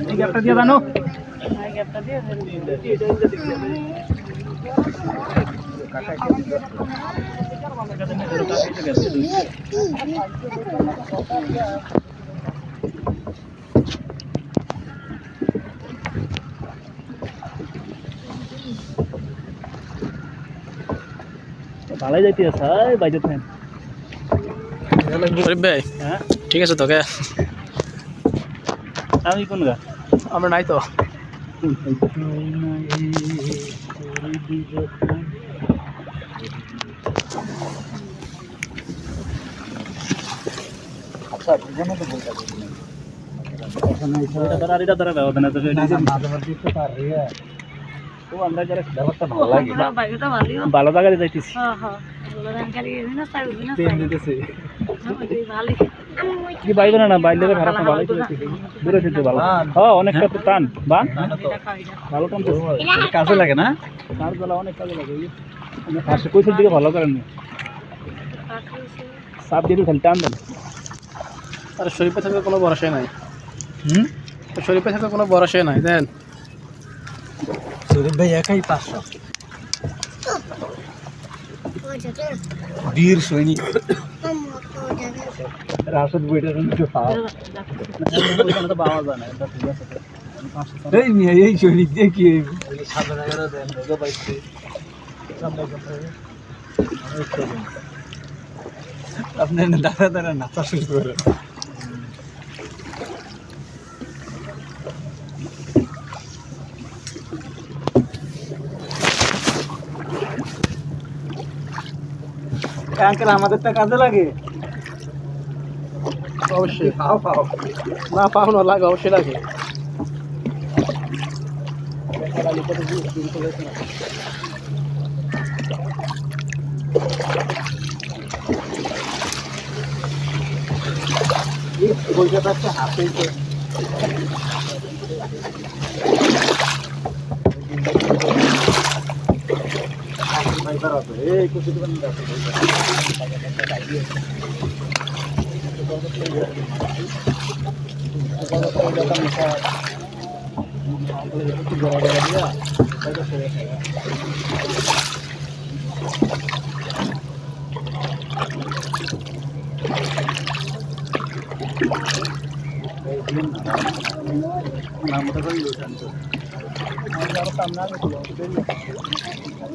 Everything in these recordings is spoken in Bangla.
এই গ্যাপটা দিয়ে জানো ভালোই যাইতে আছে বাইরে থাকেন শরীফ ভাই হ্যাঁ ঠিক আছে তোকে আমি কোন গা আমরা নাই তো আচ্ছা জীবনে তো বলতে এটা দ্বারা ব্যবধান আছে তো আমরা যারা ব্যাপারটা ভালো লাগে ভালো জায়গায় যাইতেছি কি বাইবে না বাইলে খারাপ না ভালোই দূরে থেকে ভালো হ্যাঁ অনেকটা তো টান বান ভালো টান কাজে লাগে না তার গলা অনেক কাজে লাগে পাশে কইছের দিকে ভালো করেন না সাপ দিয়ে খালি টান দেন আর শরীফে থাকলে কোনো ভরসা নাই শরীফে থাকলে কোনো ভরসা নাই দেন শরীফ ভাই একাই 500 বীর সৈনিক রাশদ বইটা কিন্তু পাওয়া পাওয়া যায় না এটা ঠিক আছে এই মিয়া এই সৈনিক দিয়ে কি সামনে গেলে দেন লোগো পাইছে আপনি দাঁড়া দাঁড়া নাচা শুরু করে আঙ্কেল আমাদেরটা কাজে লাগে অবশ্যই পাও পাও না পাও না লাগে অবশ্যই লাগে কলকাতা একটা হাতে এই কুচি দোকান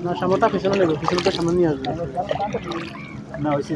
না সামনেটা পিছনে নেবো পিছনটা সামনে নিয়ে আসবে না হয়েছে